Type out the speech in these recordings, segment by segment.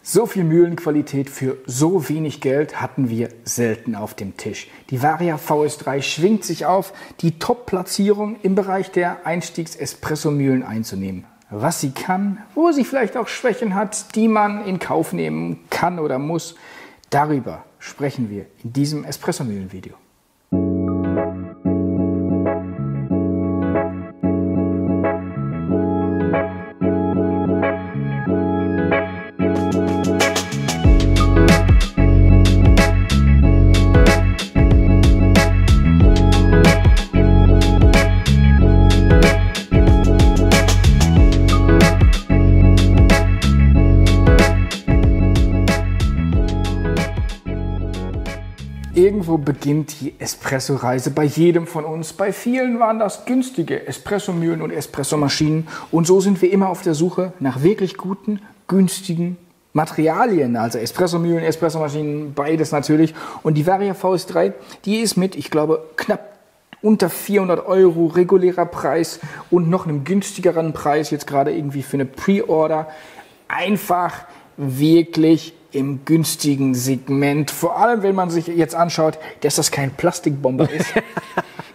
So viel Mühlenqualität für so wenig Geld hatten wir selten auf dem Tisch. Die Varia VS3 schwingt sich auf, die Top-Platzierung im Bereich der Einstiegs-Espresso-Mühlen einzunehmen. Was sie kann, wo sie vielleicht auch Schwächen hat, die man in Kauf nehmen kann oder muss, darüber sprechen wir in diesem Espresso-Mühlen-Video. Irgendwo beginnt die Espresso-Reise bei jedem von uns. Bei vielen waren das günstige Espresso-Mühlen und Espressomaschinen. Und so sind wir immer auf der Suche nach wirklich guten, günstigen Materialien. Also Espresso-Mühlen, Espressomaschinen, beides natürlich. Und die Varia VS3, die ist mit, ich glaube, knapp unter 400 Euro regulärer Preis und noch einem günstigeren Preis, jetzt gerade irgendwie für eine Pre-Order, einfach wirklich im günstigen Segment. Vor allem, wenn man sich jetzt anschaut, dass das kein Plastikbomber ist.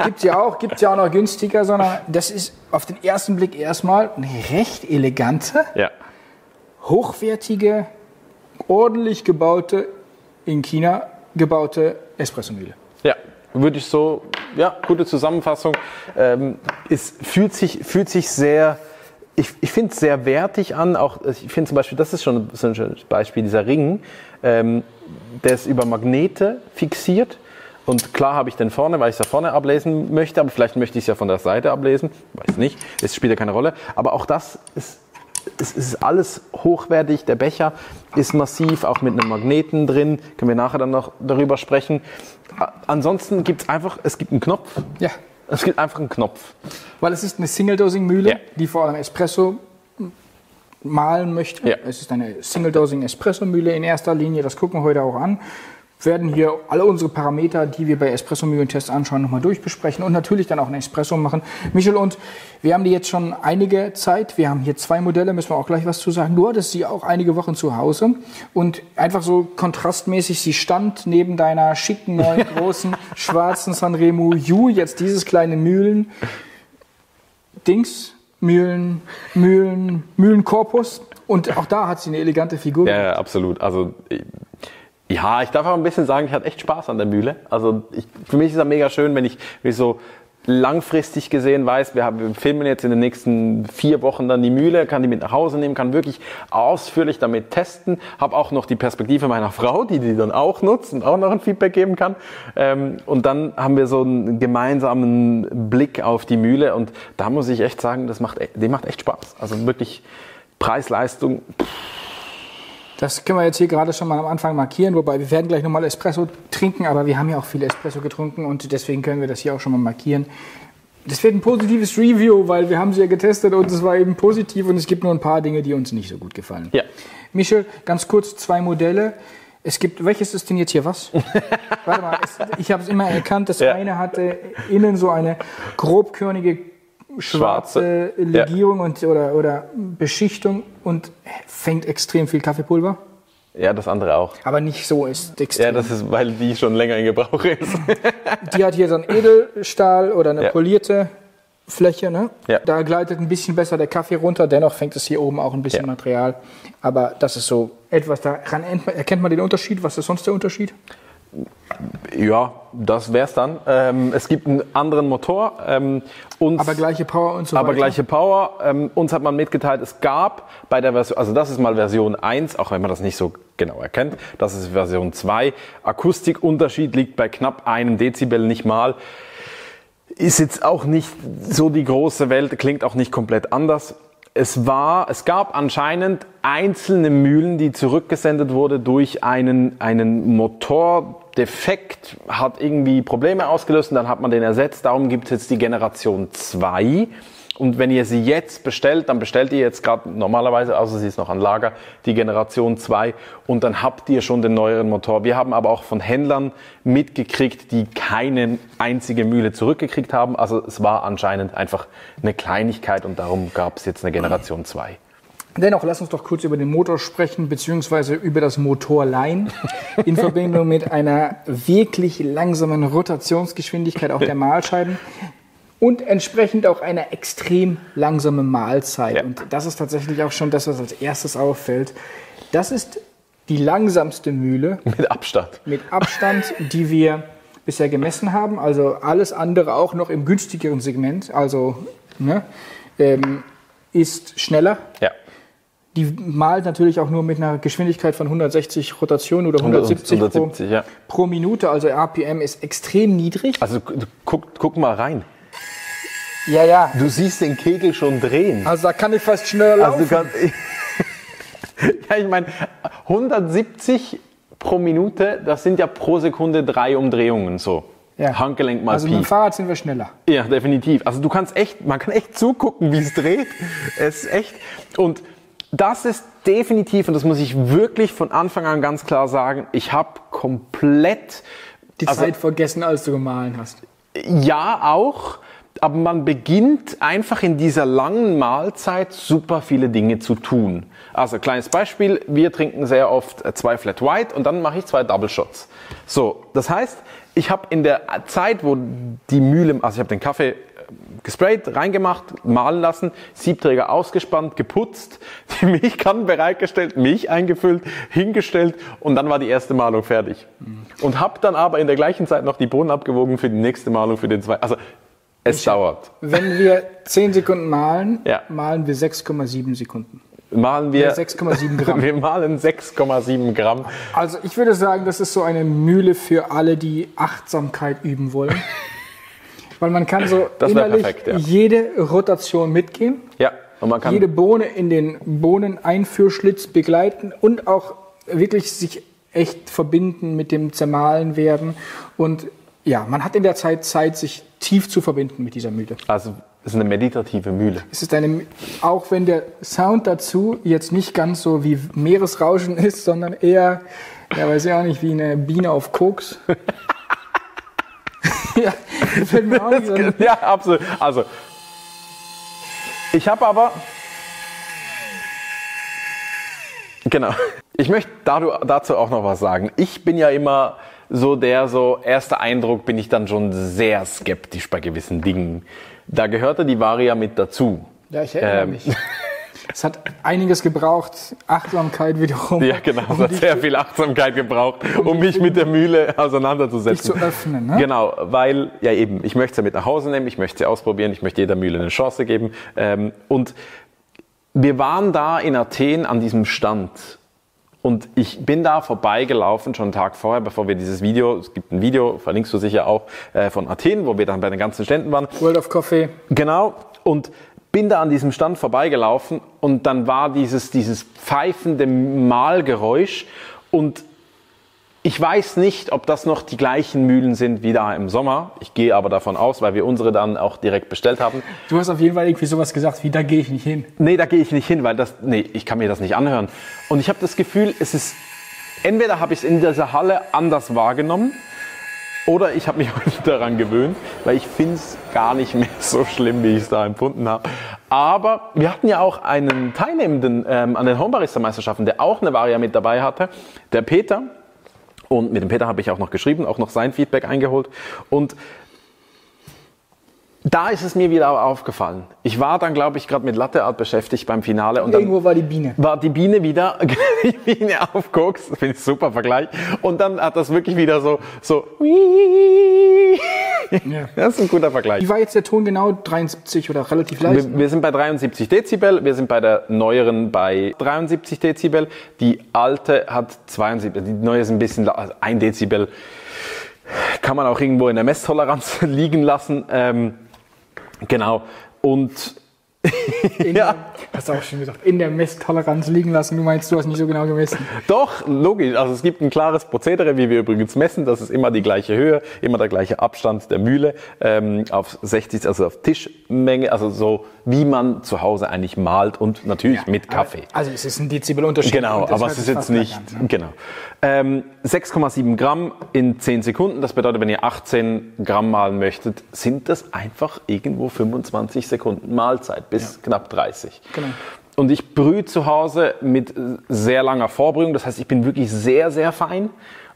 Gibt's ja auch noch günstiger, sondern das ist auf den ersten Blick erstmal eine recht elegante, hochwertige, ordentlich gebaute, in China gebaute Espressomühle. Ja, würde ich so, gute Zusammenfassung. Es fühlt sich sehr, ich finde es sehr wertig an, auch ich finde zum Beispiel, das ist schon so ein schönes Beispiel, dieser Ring, der ist über Magnete fixiert und klar habe ich den vorne, weil ich es da vorne ablesen möchte, aber vielleicht möchte ich es ja von der Seite ablesen, weiß nicht, es spielt ja keine Rolle, aber auch das ist alles hochwertig, der Becher ist massiv, auch mit einem Magneten drin, können wir nachher dann noch darüber sprechen. Ansonsten gibt es gibt einen Knopf. Ja. Es gibt einfach einen Knopf. Weil es ist eine Single-Dosing-Mühle, die vor allem Espresso mahlen möchte. Ja. Es ist eine Single-Dosing-Espresso-Mühle in erster Linie, das gucken wir heute auch an. Wir werden hier alle unsere Parameter, die wir bei Espresso-Mühlen-Tests anschauen, nochmal durchbesprechen und natürlich dann auch einen Espresso machen. Michel, und wir haben die jetzt schon einige Zeit. Wir haben hier 2 Modelle, müssen wir auch gleich was zu sagen. Du hattest sie auch einige Wochen zu Hause und einfach so kontrastmäßig, sie stand neben deiner schicken, neuen, großen, schwarzen Sanremo U, jetzt dieses kleine Mühlenkorpus, und auch da hat sie eine elegante Figur. Ja, absolut. Also ja, ich darf auch ein bisschen sagen, ich hatte echt Spaß an der Mühle. Also für mich ist es mega schön, wenn ich so langfristig gesehen weiß, wir filmen jetzt in den nächsten 4 Wochen dann die Mühle, kann die mit nach Hause nehmen, kann wirklich ausführlich damit testen. Habe auch noch die Perspektive meiner Frau, die dann auch nutzt und auch noch ein Feedback geben kann. Und dann haben wir so einen gemeinsamen Blick auf die Mühle und da muss ich echt sagen, die macht echt Spaß. Also wirklich Preis-Leistung. Das können wir jetzt hier gerade schon mal am Anfang markieren, wobei wir werden gleich nochmal Espresso trinken, aber wir haben ja auch viel Espresso getrunken und deswegen können wir das hier auch schon mal markieren. Das wird ein positives Review, weil wir haben sie ja getestet und es war eben positiv und es gibt nur ein paar Dinge, die uns nicht so gut gefallen. Ja. Michel, ganz kurz 2 Modelle. Welches ist denn jetzt hier was? Warte mal, ich habe es immer erkannt, das eine hatte innen so eine grobkörnige schwarze Legierung oder Beschichtung und fängt extrem viel Kaffeepulver. Ja, das andere auch. Aber nicht so ist extrem. Ja, das ist, weil die schon länger in Gebrauch ist. Die hat hier so einen Edelstahl oder eine polierte Fläche. Ne? Ja. Da gleitet ein bisschen besser der Kaffee runter. Dennoch fängt es hier oben auch ein bisschen Material. Aber das ist so etwas, daran erkennt man den Unterschied. Was ist sonst der Unterschied? Ja, das wär's dann. Es gibt einen anderen Motor. Aber gleiche Power und so weiter. Aber gleiche Power. Uns hat man mitgeteilt, es gab bei der Version, also das ist mal Version 1, auch wenn man das nicht so genau erkennt, das ist Version 2. Akustikunterschied liegt bei knapp 1 Dezibel, nicht mal. Ist jetzt auch nicht so die große Welt, klingt auch nicht komplett anders. Es gab anscheinend einzelne Mühlen, die zurückgesendet wurde durch einen Motordefekt, hat irgendwie Probleme ausgelöst und dann hat man den ersetzt. Darum gibt es jetzt die Generation 2. Und wenn ihr sie jetzt bestellt, dann bestellt ihr jetzt gerade normalerweise, außer sie ist noch an Lager, die Generation 2 und dann habt ihr schon den neueren Motor. Wir haben aber auch von Händlern mitgekriegt, die keine einzige Mühle zurückgekriegt haben. Also es war anscheinend einfach eine Kleinigkeit und darum gab es jetzt eine Generation 2. Dennoch, lass uns doch kurz über den Motor sprechen, beziehungsweise über das Motorlein in Verbindung mit einer wirklich langsamen Rotationsgeschwindigkeit auch der Mahlscheiben und entsprechend auch einer extrem langsamen Mahlzeit. Ja. Und das ist tatsächlich auch schon das, was als erstes auffällt. Das ist die langsamste Mühle. Mit Abstand. Mit Abstand, die wir bisher gemessen haben. Also alles andere auch noch im günstigeren Segment. Also ist schneller. Ja. Die malt natürlich auch nur mit einer Geschwindigkeit von 160 Rotationen oder 170 pro Minute. Also RPM ist extrem niedrig. Also guck mal rein. Ja. Du siehst den Kegel schon drehen. Also da kann ich fast schneller laufen. Ja, ich meine, 170 pro Minute, das sind ja pro Sekunde 3 Umdrehungen so. Ja. Handgelenk mal Also Pi. mit dem Fahrrad sind wir schneller. Ja, definitiv. Also man kann echt zugucken, wie es dreht. Es ist echt. Und das ist definitiv, und das muss ich wirklich von Anfang an ganz klar sagen, ich habe komplett die Zeit vergessen, als du gemahlen hast. Ja, auch. Aber man beginnt einfach in dieser langen Mahlzeit super viele Dinge zu tun. Also kleines Beispiel, wir trinken sehr oft 2 Flat White und dann mache ich 2 Double Shots. So, das heißt, ich habe in der Zeit, wo die Mühle, also ich habe den Kaffee gesprayt, reingemacht, mahlen lassen, Siebträger ausgespannt, geputzt, die Milchkannen bereitgestellt, Milch eingefüllt, hingestellt und dann war die erste Mahlung fertig. Und habe dann aber in der gleichen Zeit noch die Bohnen abgewogen für die nächste Mahlung, für den zweiten. Also es dauert. Wenn wir 10 Sekunden mahlen, mahlen wir 6,7 Sekunden. Mahlen wir 6,7 Gramm. Wir mahlen 6,7 Gramm. Also ich würde sagen, das ist so eine Mühle für alle, die Achtsamkeit üben wollen. Weil man kann so innerlich jede Rotation mitgehen. Ja. Und man kann jede Bohne in den Bohneneinführschlitz begleiten und auch wirklich sich echt verbinden mit dem Zermahlen werden. Und ja, man hat in der Zeit, sich tief zu verbinden mit dieser Mühle. Also es ist eine meditative Mühle. Es ist auch wenn der Sound dazu jetzt nicht ganz so wie Meeresrauschen ist, sondern eher, weiß ich auch nicht, wie eine Biene auf Koks. Ja, fällt mir auch nicht so. Ja, absolut. Also, ich habe aber... Genau. Ich möchte dazu auch noch was sagen. Ich bin ja immer erster Eindruck bin ich dann schon sehr skeptisch bei gewissen Dingen. Da gehörte die Varia mit dazu. Ja, ich erinnere mich. Es hat einiges gebraucht, Achtsamkeit wiederum. Ja, genau, es hat sehr viel Achtsamkeit gebraucht, um mich mit der Mühle auseinanderzusetzen. Dich zu öffnen, ne? Genau, weil, ja eben, ich möchte sie mit nach Hause nehmen, ich möchte sie ausprobieren, ich möchte jeder Mühle eine Chance geben. Und wir waren da in Athen an diesem Stand. Und ich bin da vorbeigelaufen, schon einen Tag vorher, bevor wir dieses Video, es gibt ein Video, verlinkst du sicher auch, von Athen, wo wir dann bei den ganzen Ständen waren. World of Coffee. Genau, und bin da an diesem Stand vorbeigelaufen und dann war dieses pfeifende Mahlgeräusch und ich weiß nicht, ob das noch die gleichen Mühlen sind wie da im Sommer. Ich gehe aber davon aus, weil wir unsere dann auch direkt bestellt haben. Du hast auf jeden Fall irgendwie sowas gesagt wie, da gehe ich nicht hin. Nee, da gehe ich nicht hin, weil ich kann mir das nicht anhören. Und ich habe das Gefühl, entweder habe ich es in dieser Halle anders wahrgenommen oder ich habe mich daran gewöhnt, weil ich finde es gar nicht mehr so schlimm, wie ich es da empfunden habe. Aber wir hatten ja auch einen Teilnehmenden an den Homebarista-Meisterschaften, der auch eine Varia mit dabei hatte, der Peter. Und mit dem Peter habe ich auch noch geschrieben, auch noch sein Feedback eingeholt. Und da ist es mir wieder aufgefallen. Ich war dann, glaube ich, gerade mit Latte Art beschäftigt beim Finale. Und irgendwo war die Biene. War die Biene wieder, die Biene auf Koks. Das finde ich ein super Vergleich. Und dann hat das wirklich wieder so ja. Das ist ein guter Vergleich. Wie war jetzt der Ton genau? 73 oder relativ leicht? Wir sind bei 73 Dezibel. Wir sind bei der neueren bei 73 Dezibel. Die alte hat 72. Die neue ist ein bisschen, also 1 Dezibel kann man auch irgendwo in der Messtoleranz liegen lassen. Genau. Und hast du auch schon gesagt, in der Messtoleranz liegen lassen. Du meinst, du hast nicht so genau gemessen. Doch, logisch. Also es gibt ein klares Prozedere, wie wir übrigens messen. Das ist immer die gleiche Höhe, immer der gleiche Abstand der Mühle auf 60, also auf Tischmenge, also so wie man zu Hause eigentlich mahlt und natürlich mit Kaffee. Also es ist ein Dezibelunterschied. Genau, aber es ist jetzt nicht, genau. 6,7 Gramm in 10 Sekunden. Das bedeutet, wenn ihr 18 Gramm mahlen möchtet, sind das einfach irgendwo 25 Sekunden Mahlzeit bis knapp 30. Genau. Und ich brühe zu Hause mit sehr langer Vorbrühung. Das heißt, ich bin wirklich sehr, sehr fein.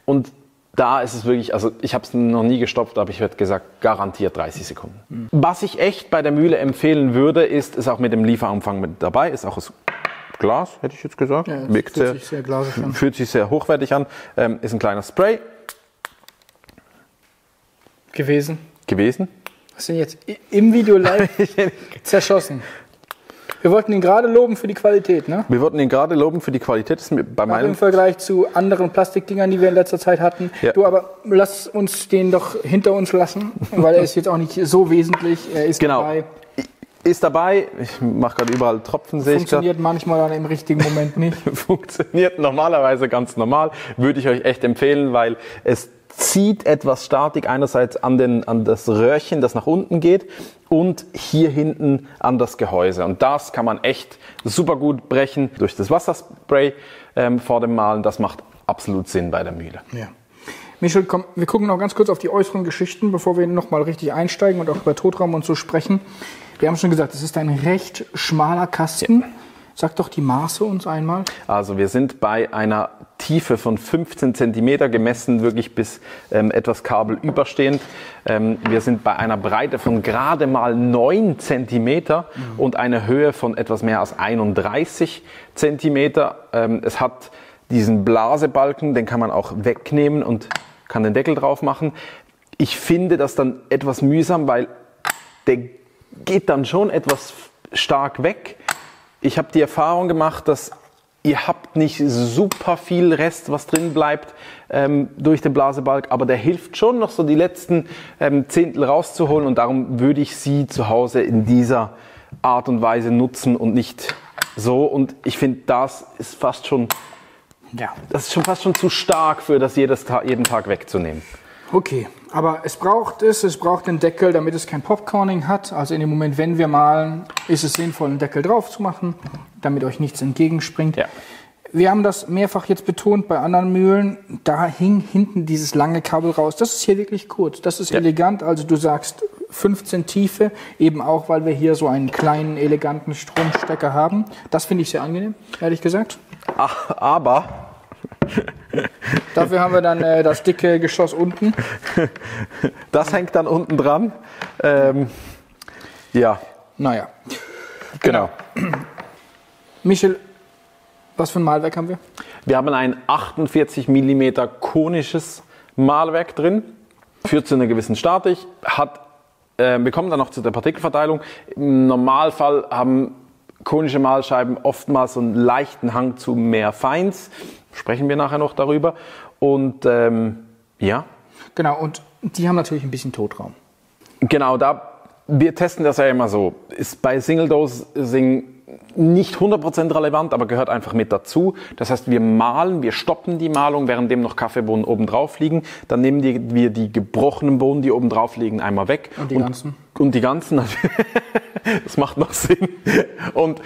Und da ist es wirklich, also ich habe es noch nie gestopft, aber ich hätte gesagt, garantiert 30 Sekunden. Was ich echt bei der Mühle empfehlen würde, ist auch mit dem Lieferumfang mit dabei, ist auch das Glas, hätte ich jetzt gesagt. Ja, fühlt sich sehr hochwertig an. Ist ein kleiner Spray. Gewesen. Was denn jetzt im Video live zerschossen? Wir wollten ihn gerade loben für die Qualität, ne? Wir wollten ihn gerade loben für die Qualität. Das ist bei meinem im Vergleich zu anderen Plastikdingern, die wir in letzter Zeit hatten. Ja. Du, aber lass uns den doch hinter uns lassen, weil er ist jetzt auch nicht so wesentlich. Er ist dabei. Ist dabei. Ich mache gerade überall Tropfen, sehe ich. Funktioniert manchmal dann im richtigen Moment nicht. Funktioniert normalerweise ganz normal. Würde ich euch echt empfehlen, weil es zieht etwas statik einerseits an das Röhrchen, das nach unten geht, und hier hinten an das Gehäuse. Und das kann man echt super gut brechen durch das Wasserspray vor dem Malen. Das macht absolut Sinn bei der Mühle. Ja. Michel, komm, wir gucken noch ganz kurz auf die äußeren Geschichten, bevor wir noch mal richtig einsteigen und auch über Totraum und so sprechen. Wir haben schon gesagt, es ist ein recht schmaler Kasten. Ja. Sag doch die Maße uns einmal. Also wir sind bei einer Tiefe von 15 cm gemessen, wirklich bis etwas kabelüberstehend. Wir sind bei einer Breite von gerade mal 9 cm und einer Höhe von etwas mehr als 31 cm. Es hat diesen Blasebalken, den kann man auch wegnehmen und kann den Deckel drauf machen. Ich finde das dann etwas mühsam, weil der geht dann schon etwas stark weg. Ich habe die Erfahrung gemacht, dass ihr habt nicht super viel Rest, was drin bleibt durch den Blasebalg, aber der hilft schon noch so die letzten Zehntel rauszuholen, und darum würde ich sie zu Hause in dieser Art und Weise nutzen und nicht so. Und ich finde, das ist fast schon fast schon zu stark für das jeden Tag wegzunehmen. Okay, aber es braucht den Deckel, damit es kein Popcorning hat. Also in dem Moment, wenn wir malen, ist es sinnvoll, einen Deckel drauf zu machen, damit euch nichts entgegenspringt. Ja. Wir haben das mehrfach jetzt betont bei anderen Mühlen. Da hing hinten dieses lange Kabel raus. Das ist hier wirklich kurz. Das ist elegant. Also du sagst 15 Tiefe, eben auch, weil wir hier so einen kleinen, eleganten Stromstecker haben. Das finde ich sehr angenehm, ehrlich gesagt. Ach, aber... Dafür haben wir dann das dicke Geschoss unten. Das hängt dann unten dran. Ja. Naja. Genau. Michel, was für ein Mahlwerk haben wir? Wir haben ein 48 mm konisches Mahlwerk drin. Führt zu einer gewissen Statik. Wir kommen dann noch zu der Partikelverteilung. Im Normalfall haben konische Mahlscheiben oftmals so einen leichten Hang zu mehr Feins. Sprechen wir nachher noch darüber. Und ja. Genau, und die haben natürlich ein bisschen Totraum. Genau, wir testen das ja immer so. Ist bei Single-Dosing nicht 100% relevant, aber gehört einfach mit dazu. Das heißt, wir stoppen die Malung, währenddem noch Kaffeebohnen oben drauf liegen. Dann nehmen wir die gebrochenen Bohnen, die oben drauf liegen, einmal weg. Und die ganzen? Und die ganzen. Das macht noch Sinn. Und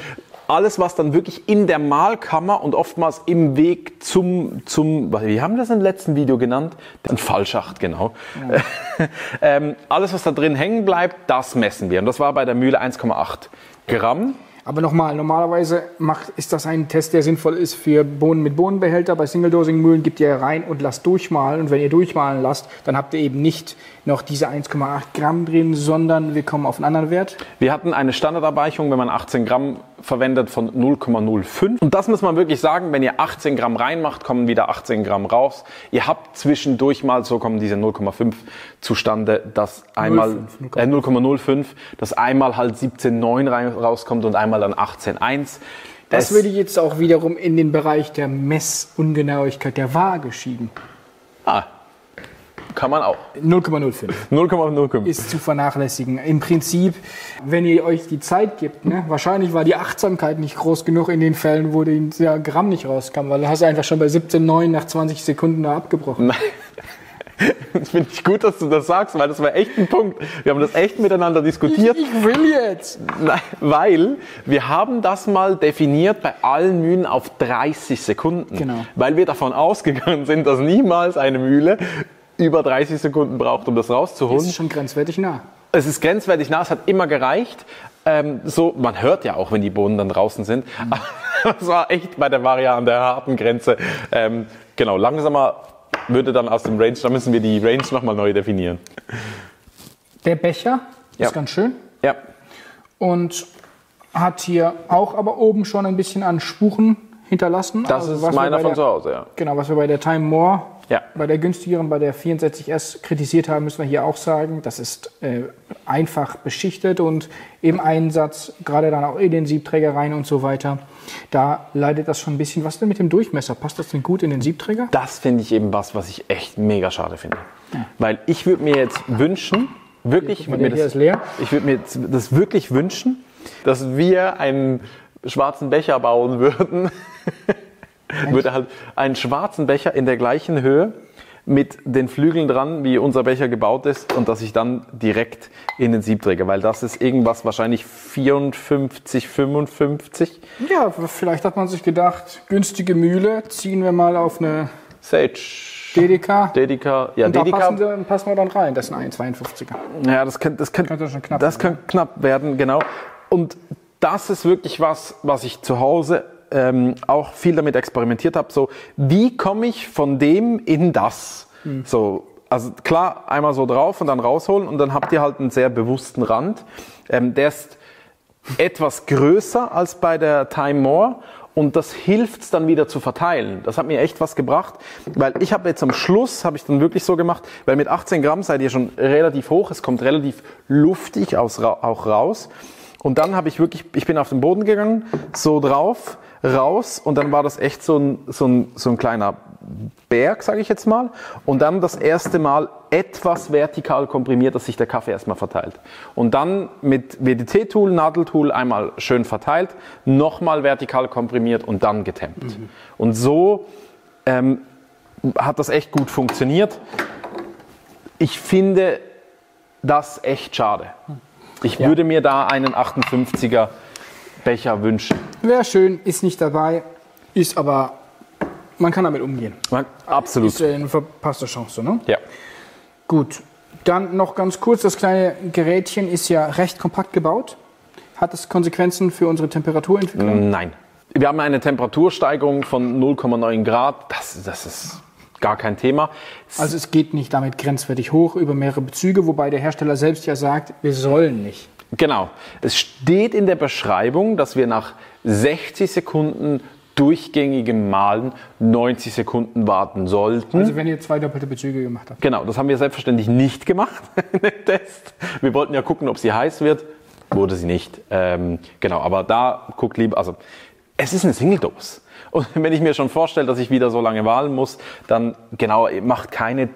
alles, was dann wirklich in der Mahlkammer und oftmals im Weg wie haben wir das im letzten Video genannt? Ein Fallschacht, genau. Ja. Alles, was da drin hängen bleibt, das messen wir. Und das war bei der Mühle 1,8 Gramm. Aber nochmal, normalerweise ist das ein Test, der sinnvoll ist für Bohnen mit Bohnenbehälter. Bei Single-Dosing-Mühlen gebt ihr rein und lasst durchmahlen. Und wenn ihr durchmahlen lasst, dann habt ihr eben nicht noch diese 1,8 Gramm drin, sondern wir kommen auf einen anderen Wert. Wir hatten eine Standardabweichung, wenn man 18 Gramm verwendet, von 0,05. Und das muss man wirklich sagen, wenn ihr 18 Gramm reinmacht, kommen wieder 18 Gramm raus. Ihr habt zwischendurch mal, so kommen diese 0,5 zustande, dass einmal 0,05, dass einmal halt 17,9 rauskommt und einmal dann 18,1. Das würde jetzt auch wiederum in den Bereich der Messungenauigkeit der Waage schieben. Kann man auch. 0,05. 0,05. Ist zu vernachlässigen. Im Prinzip, wenn ihr euch die Zeit gibt, wahrscheinlich war die Achtsamkeit nicht groß genug in den Fällen, wo der Gramm nicht rauskam, weil du hast einfach schon bei 17,9 nach 20 Sekunden da abgebrochen. Nein. Das finde ich gut, dass du das sagst, weil das war echt ein Punkt. Wir haben das echt miteinander diskutiert. Ich will jetzt! Nein, weil wir haben das mal definiert bei allen Mühlen auf 30 Sekunden. Genau. Weil wir davon ausgegangen sind, dass niemals eine Mühle über 30 Sekunden braucht, um das rauszuholen. Das ist schon grenzwertig nah. Es ist grenzwertig nah, es hat immer gereicht. So, man hört ja auch, wenn die Bohnen dann draußen sind. Das war echt bei der Varia an der harten Grenze. Genau, langsamer würde dann aus dem Range, da müssen wir die Range nochmal neu definieren. Der Becher ist ganz schön. Ja. Und hat hier auch aber oben schon ein bisschen an Spuren hinterlassen. Das ist meiner von zu Hause, ja. Genau, was wir bei der Time More, Ja. bei der günstigeren, bei der 64S kritisiert haben, müssen wir hier auch sagen, das ist einfach beschichtet und im Einsatz, gerade dann auch in den Siebträger rein und so weiter, da leidet das schon ein bisschen. Was denn mit dem Durchmesser? Passt das denn gut in den Siebträger? Das finde ich eben was ich echt mega schade finde. Weil ich würde mir jetzt wünschen, wirklich, ich würde mir das wirklich wünschen, dass wir einen schwarzen Becher bauen würden. Würde halt einen schwarzen Becher in der gleichen Höhe mit den Flügeln dran, wie unser Becher gebaut ist, und dass ich dann direkt in den Siebträger, weil das ist irgendwas wahrscheinlich 54, 55. Ja, vielleicht hat man sich gedacht, günstige Mühle, ziehen wir mal auf eine Sage. DDK. Ja, und da DDK. passen wir dann rein, das ist ein 1,52er. Ja, das könnte schon knapp das werden. kann knapp werden, genau. Und das ist wirklich was ich zu Hause auch viel damit experimentiert habe. So, wie komme ich von dem in das? So, also klar, einmal so drauf und dann rausholen und dann habt ihr halt einen sehr bewussten Rand. Der ist etwas größer als bei der Time More und das hilft es dann wieder zu verteilen. Das hat mir echt was gebracht, weil ich habe jetzt am Schluss, habe ich dann wirklich so gemacht, weil mit 18 Gramm seid ihr schon relativ hoch, es kommt relativ luftig auch raus. Und dann habe ich wirklich, ich bin auf den Boden gegangen, so drauf, raus und dann war das echt so ein kleiner Berg, sage ich jetzt mal. Und dann das erste Mal etwas vertikal komprimiert, dass sich der Kaffee erstmal verteilt. Und dann mit WDT-Tool, Nadeltool einmal schön verteilt, nochmal vertikal komprimiert und dann getempt. Und so hat das echt gut funktioniert. Ich finde das echt schade. Ich würde mir da einen 58er Becher wünschen. Wäre schön, ist nicht dabei, ist aber, man kann damit umgehen. Absolut. Ist eine verpasste Chance, ne? Ja. Gut, dann noch ganz kurz, das kleine Gerätchen ist ja recht kompakt gebaut. Hat das Konsequenzen für unsere Temperaturentwicklung? Nein. Wir haben eine Temperatursteigerung von 0,9 Grad, das ist gar kein Thema. Also es geht nicht damit grenzwertig hoch über mehrere Bezüge, wobei der Hersteller selbst ja sagt, wir sollen nicht. Genau. Es steht in der Beschreibung, dass wir nach 60 Sekunden durchgängigem Mahlen 90 Sekunden warten sollten. Also wenn ihr 2 doppelte Bezüge gemacht habt. Genau, das haben wir selbstverständlich nicht gemacht in dem Test. Wir wollten ja gucken, ob sie heiß wird. Wurde sie nicht. Genau, aber da guckt lieber, also es ist eine Single-Dose. Und wenn ich mir schon vorstelle, dass ich wieder so lange mahlen muss, dann genau, macht keine,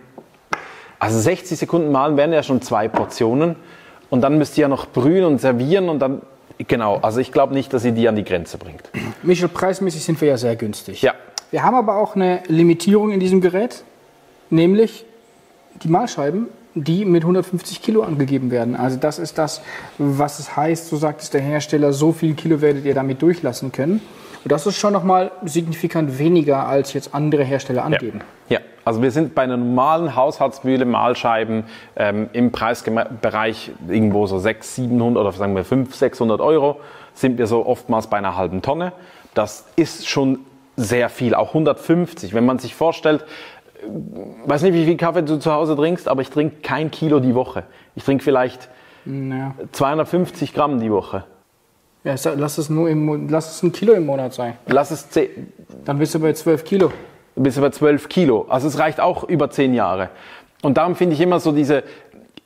also 60 Sekunden mahlen wären ja schon 2 Portionen. Und dann müsst ihr ja noch brühen und servieren und dann, genau, also ich glaube nicht, dass ihr die an die Grenze bringt. Michel, preismäßig sind wir ja sehr günstig. Ja. Wir haben aber auch eine Limitierung in diesem Gerät, nämlich die Mahlscheiben, die mit 150 Kilo angegeben werden. Also das ist das, was es heißt, so sagt es der Hersteller, so viel Kilo werdet ihr damit durchlassen können. Und das ist schon nochmal signifikant weniger, als jetzt andere Hersteller angeben. Ja, also wir sind bei einer normalen Haushaltsmühle, Mahlscheiben im Preisbereich irgendwo so 600, 700 oder sagen wir 500, 600 Euro sind wir so oftmals bei einer halben Tonne. Das ist schon sehr viel, auch 150. Wenn man sich vorstellt, weiß nicht, wie viel Kaffee du zu Hause trinkst, aber ich trinke kein Kilo die Woche. Ich trinke vielleicht 250 Gramm die Woche. Ja, lass es 1 Kilo im Monat sein. Lass es 10. Dann bist du bei 12 Kilo. Bis über 12 Kilo. Also es reicht auch über 10 Jahre. Und darum finde ich immer so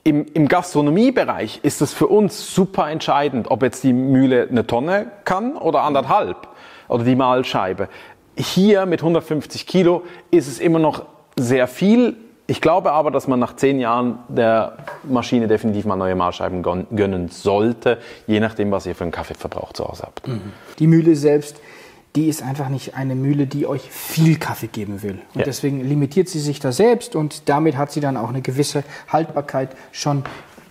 im Gastronomiebereich ist es für uns super entscheidend, ob jetzt die Mühle eine Tonne kann oder 1,5 oder die Mahlscheibe. Hier mit 150 Kilo ist es immer noch sehr viel. Ich glaube aber, dass man nach 10 Jahren der Maschine definitiv mal neue Mahlscheiben gönnen sollte, je nachdem, was ihr für einen Kaffeeverbrauch zu Hause habt. Die Mühle selbst, die ist einfach nicht eine Mühle, die euch viel Kaffee geben will. Und deswegen limitiert sie sich da selbst und damit hat sie dann auch eine gewisse Haltbarkeit schon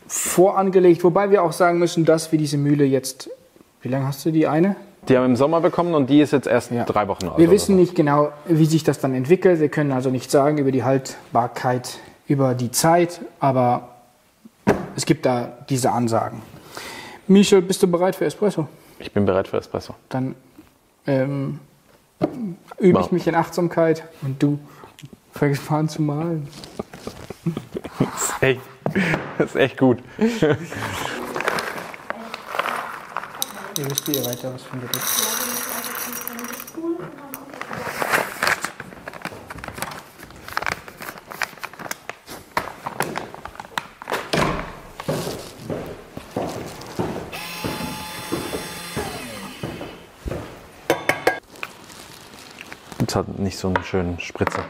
vorangelegt. Wobei wir auch sagen müssen, dass wir diese Mühle jetzt, wie lange hast du die eine? Die haben wir im Sommer bekommen und die ist jetzt erst 3 Wochen alt. Wir wissen nicht genau, wie sich das dann entwickelt. Wir können also nicht sagen über die Haltbarkeit über die Zeit, aber es gibt da diese Ansagen. Michel, bist du bereit für Espresso? Ich bin bereit für Espresso. Dann übe ich mich in Achtsamkeit und du fängst mal an zu malen. Das ist echt gut. Ihr wisst ihr weiter, was von dir ist. Es hat nicht so einen schönen Spritzer.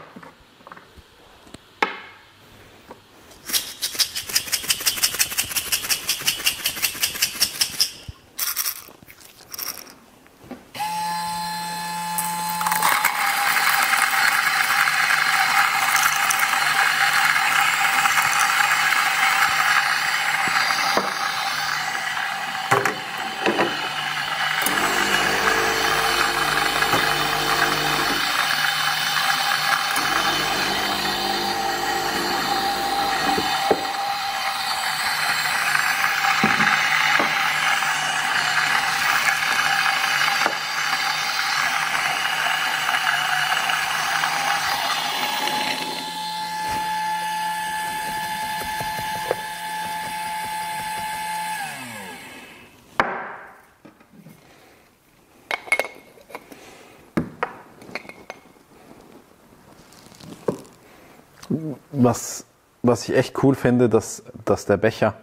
Was ich echt cool finde, dass der Becher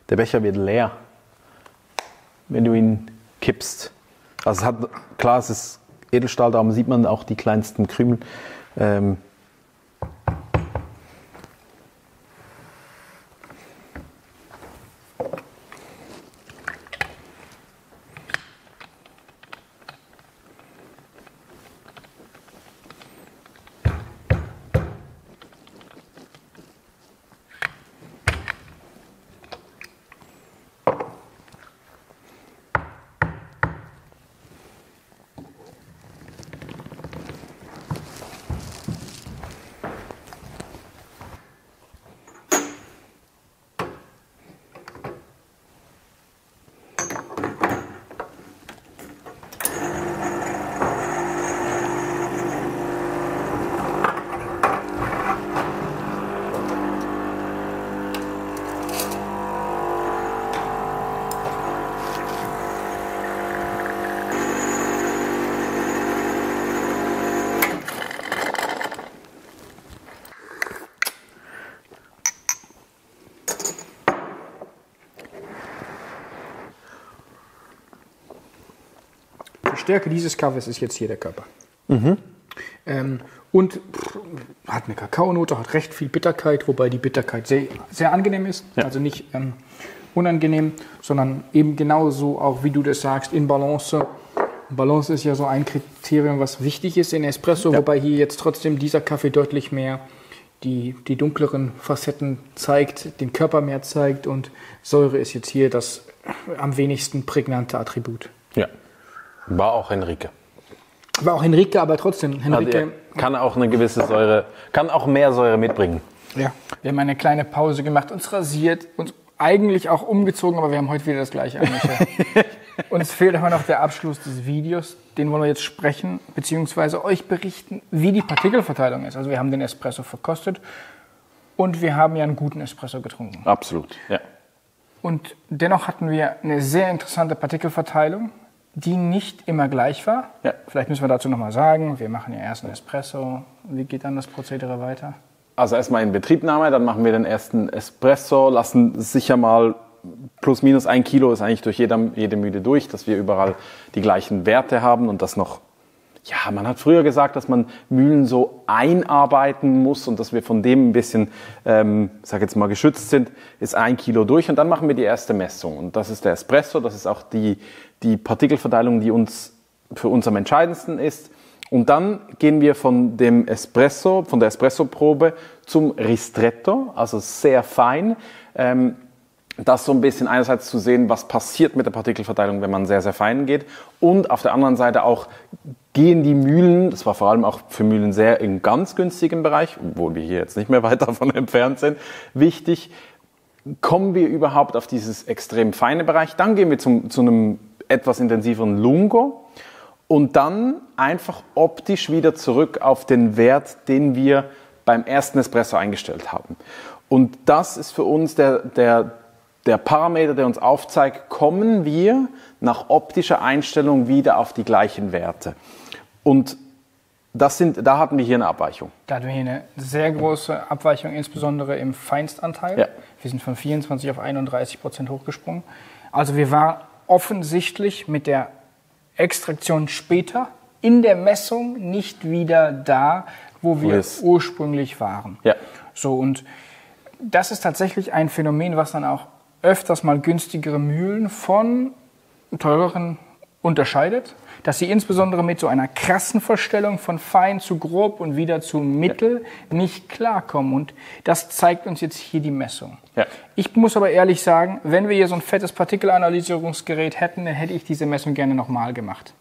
wird leer, wenn du ihn kippst. Also klar, es ist Edelstahl, darum sieht man auch die kleinsten Krümel. Die Stärke dieses Kaffees ist jetzt hier der Körper. Hat eine Kakaonote, hat recht viel Bitterkeit, wobei die Bitterkeit sehr, sehr angenehm ist. Ja. Also nicht unangenehm, sondern eben genauso auch, wie du das sagst, in Balance. Balance ist ja so ein Kriterium, was wichtig ist in Espresso, ja. Wobei hier jetzt trotzdem dieser Kaffee deutlich mehr die dunkleren Facetten zeigt, den Körper mehr zeigt, und Säure ist jetzt hier das am wenigsten prägnante Attribut. Ja, war auch Henrike. War auch Henrike, aber trotzdem. Henrike kann auch eine gewisse Säure, kann auch mehr Säure mitbringen. Ja, wir haben eine kleine Pause gemacht, uns rasiert, uns eigentlich auch umgezogen, aber wir haben heute wieder das Gleiche an. Uns fehlt aber noch der Abschluss des Videos, den wollen wir jetzt sprechen, beziehungsweise euch berichten, wie die Partikelverteilung ist. Also wir haben den Espresso verkostet und wir haben ja einen guten Espresso getrunken. Absolut, ja. Und dennoch hatten wir eine sehr interessante Partikelverteilung, die nicht immer gleich war. Ja. Vielleicht müssen wir dazu nochmal sagen, wir machen ja erst einen Espresso. Wie geht dann das Prozedere weiter? Also erstmal in Betriebnahme, dann machen wir den ersten Espresso, lassen sicher mal plus minus 1 Kilo ist eigentlich durch jede Mühle durch, dass wir überall die gleichen Werte haben und das noch, ja, man hat früher gesagt, dass man Mühlen so einarbeiten muss und dass wir von dem ein bisschen, sag jetzt mal, geschützt sind, ist 1 Kilo durch und dann machen wir die erste Messung und das ist der Espresso, das ist auch die Partikelverteilung, die für uns am entscheidendsten ist. Und dann gehen wir von der Espresso-Probe zum Ristretto, also sehr fein. Das so ein bisschen einerseits zu sehen, was passiert mit der Partikelverteilung, wenn man sehr, sehr fein geht. Und auf der anderen Seite auch gehen die Mühlen, das war vor allem auch für Mühlen sehr im ganz günstigen Bereich, obwohl wir hier jetzt nicht mehr weit davon entfernt sind, wichtig, kommen wir überhaupt auf dieses extrem feine Bereich. Dann gehen wir zu einem etwas intensiveren Lungo und dann einfach optisch wieder zurück auf den Wert, den wir beim ersten Espresso eingestellt haben. Und das ist für uns der Parameter, der uns aufzeigt, kommen wir nach optischer Einstellung wieder auf die gleichen Werte. Und da hatten wir hier eine Abweichung. Da hatten wir hier eine sehr große Abweichung, insbesondere im Feinstanteil. Ja. Wir sind von 24% auf 31% hochgesprungen. Also wir waren offensichtlich mit der Extraktion später in der Messung nicht wieder da, wo wir ursprünglich waren. Ja. So, und das ist tatsächlich ein Phänomen, was dann auch öfters mal günstigere Mühlen von teureren unterscheidet, dass sie insbesondere mit so einer krassen Verstellung von fein zu grob und wieder zu mittel nicht klarkommen. Und das zeigt uns jetzt hier die Messung. Ja. Ich muss aber ehrlich sagen, wenn wir hier so ein fettes Partikelanalysierungsgerät hätten, dann hätte ich diese Messung gerne nochmal gemacht.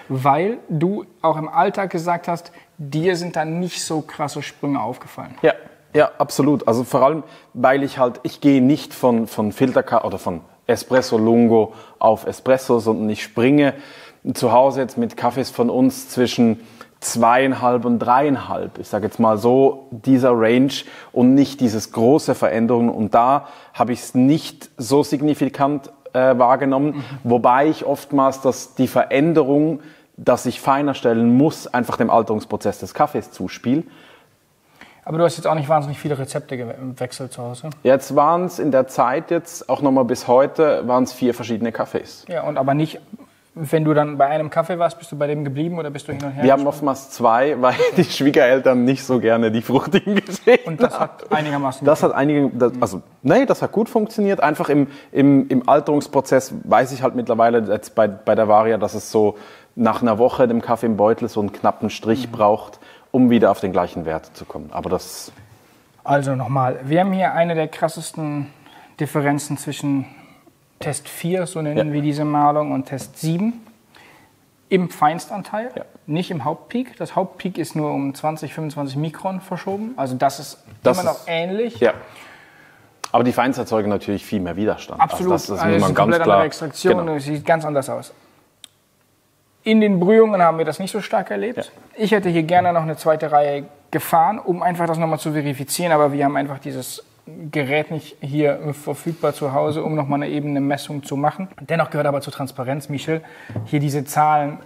Weil du auch im Alltag gesagt hast, dir sind da nicht so krasse Sprünge aufgefallen. Ja, absolut. Also vor allem, weil ich gehe nicht von Filterkaffee oder von Espresso Lungo auf Espresso, sondern ich springe zu Hause jetzt mit Kaffees von uns zwischen 2,5 und 3,5. Ich sage jetzt mal so, dieser Range und nicht dieses große Veränderungen. Und da habe ich es nicht so signifikant wahrgenommen, wobei ich oftmals die Veränderung, dass ich feiner stellen muss, einfach dem Alterungsprozess des Kaffees zuspiele. Aber du hast jetzt auch nicht wahnsinnig viele Rezepte gewechselt zu Hause. Jetzt waren es in der Zeit jetzt, auch nochmal bis heute, waren es 4 verschiedene Kaffees. Ja, und aber nicht, wenn du dann bei einem Kaffee warst, bist du bei dem geblieben oder bist du hin und her? Wir haben oftmals 2, weil die Schwiegereltern nicht so gerne die fruchtigen gesehen haben. Und das hat einigermaßen das hat gut funktioniert. Einfach im Alterungsprozess weiß ich halt mittlerweile jetzt bei der Varia, dass es so nach einer Woche dem Kaffee im Beutel so einen knappen Strich braucht, um wieder auf den gleichen Wert zu kommen. Aber das... Also nochmal, wir haben hier eine der krassesten Differenzen zwischen Test 4, so nennen wir diese Malung, und Test 7 im Feinstanteil, nicht im Hauptpeak. Das Hauptpeak ist nur um 20, 25 Mikron verschoben. Also das ist immer noch ähnlich. Ja. Aber die Feins erzeugen natürlich viel mehr Widerstand. Absolut, also das ist eine ganz komplett klar. andere Extraktion, genau. Das sieht ganz anders aus. In den Brühungen haben wir das nicht so stark erlebt. Ja. Ich hätte hier gerne noch eine zweite Reihe gefahren, um einfach das nochmal zu verifizieren, aber wir haben einfach dieses Gerät nicht hier verfügbar zu Hause, um nochmal eine ebene Messung zu machen. Dennoch gehört aber zur Transparenz, Michel, hier diese Zahlen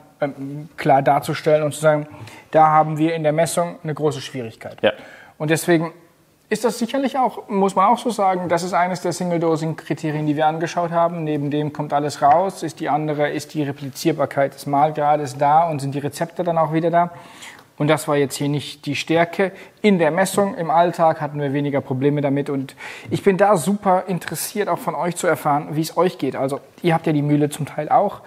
klar darzustellen und zu sagen, da haben wir in der Messung eine große Schwierigkeit. Ja. Und deswegen ist das sicherlich auch, muss man auch so sagen, das ist eines der Single-Dosing-Kriterien, die wir angeschaut haben. Neben dem kommt alles raus, ist die Replizierbarkeit des Mahlgrades da und sind die Rezepte dann auch wieder da. Und das war jetzt hier nicht die Stärke. In der Messung, im Alltag hatten wir weniger Probleme damit. Und ich bin da super interessiert, auch von euch zu erfahren, wie es euch geht. Also ihr habt ja die Mühle zum Teil auch.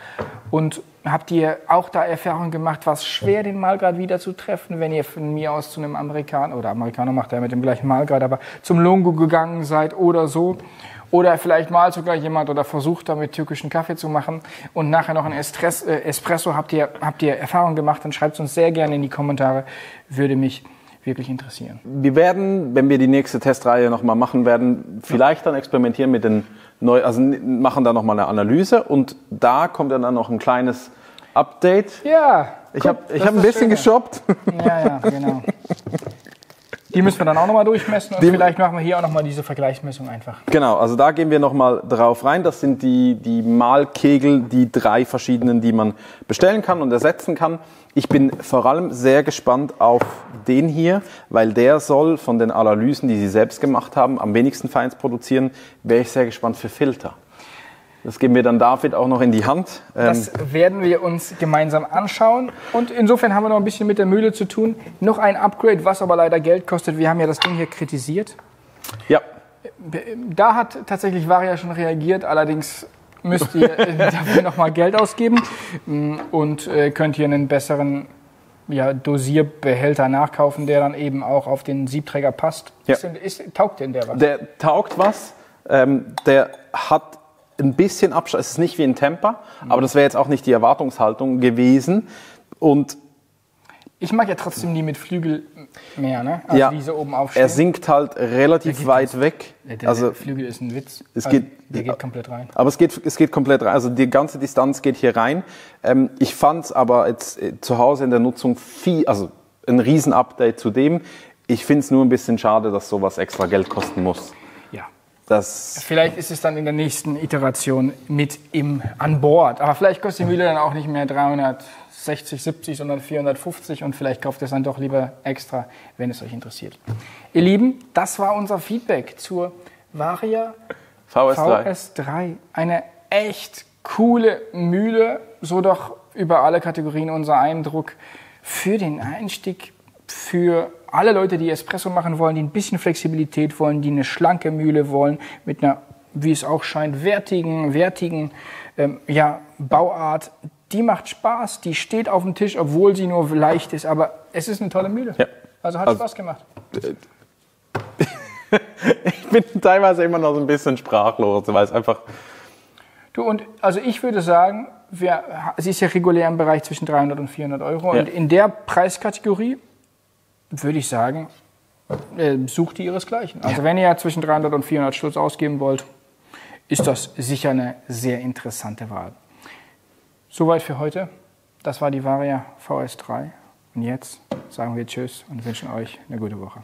Und habt ihr auch da Erfahrungen gemacht, war es schwer, den Mahlgrad wieder zu treffen, wenn ihr von mir aus zu einem Amerikaner, oder Amerikaner macht ja mit dem gleichen Mahlgrad, aber zum Lungo gegangen seid oder so? Oder vielleicht mal sogar jemand oder versucht damit türkischen Kaffee zu machen und nachher noch ein Espresso. Habt ihr Erfahrung gemacht? Dann schreibt es uns sehr gerne in die Kommentare. Würde mich wirklich interessieren. Wir werden, wenn wir die nächste Testreihe nochmal machen werden, vielleicht dann experimentieren mit den machen da nochmal eine Analyse und da kommt dann noch ein kleines Update. Ja. Ich hab ein bisschen geshoppt. Ja, genau. Die müssen wir dann auch nochmal durchmessen und vielleicht machen wir hier auch nochmal diese Vergleichsmessung einfach. Genau, also da gehen wir nochmal drauf rein. Das sind die Mahlkegel, die 3 verschiedenen, die man bestellen kann und ersetzen kann. Ich bin vor allem sehr gespannt auf den hier, weil der soll von den Analysen, die Sie selbst gemacht haben, am wenigsten Feins produzieren. Wäre ich sehr gespannt für Filter. Das geben wir dann David auch noch in die Hand. Das werden wir uns gemeinsam anschauen. Und insofern haben wir noch ein bisschen mit der Mühle zu tun. Noch ein Upgrade, was aber leider Geld kostet. Wir haben ja das Ding hier kritisiert. Ja. Da hat tatsächlich Varia schon reagiert. Allerdings müsst ihr dafür nochmal Geld ausgeben und könnt hier einen besseren Dosierbehälter nachkaufen, der dann eben auch auf den Siebträger passt. Ja. Taugt denn der was? Der taugt was. Der hat ein bisschen Abstand. Es ist nicht wie ein Temper, aber das wäre jetzt auch nicht die Erwartungshaltung gewesen. Und Ich mag ja trotzdem die mit Flügel mehr, ne? Also Ja, die so oben aufstehen. er sinkt halt relativ weit weg. Der Flügel ist ein Witz. Es Also, geht, der geht komplett rein. Aber es geht komplett rein. Also die ganze Distanz geht hier rein. Ich fand es aber jetzt zu Hause in der Nutzung also ein Riesen-Update zu dem. Ich finde es nur ein bisschen schade, dass sowas extra Geld kosten muss. Ja. Das Vielleicht ist es dann in der nächsten Iteration an Bord. Aber vielleicht kostet die Mühle dann auch nicht mehr 360, 70, sondern 450 und vielleicht kauft ihr es dann doch lieber extra, wenn es euch interessiert. Ihr Lieben, das war unser Feedback zur Varia VS3. Eine echt coole Mühle, so doch über alle Kategorien unser Eindruck für den Einstieg, für alle Leute, die Espresso machen wollen, die ein bisschen Flexibilität wollen, die eine schlanke Mühle wollen, mit einer, wie es auch scheint, wertigen Bauart. Die macht Spaß, die steht auf dem Tisch, obwohl sie nur leicht ist, aber es ist eine tolle Mühle. Ja. Also hat Spaß gemacht. Ich bin teilweise immer noch so ein bisschen sprachlos, weil es einfach... Also ich würde sagen, sie ist ja regulär im Bereich zwischen 300 und 400 Euro. Ja. Und in der Preiskategorie würde ich sagen, sucht die ihresgleichen. Also wenn ihr zwischen 300 und 400 Stutz ausgeben wollt, ist das sicher eine sehr interessante Wahl. Soweit für heute. Das war die Varia VS3. Und jetzt sagen wir Tschüss und wünschen euch eine gute Woche.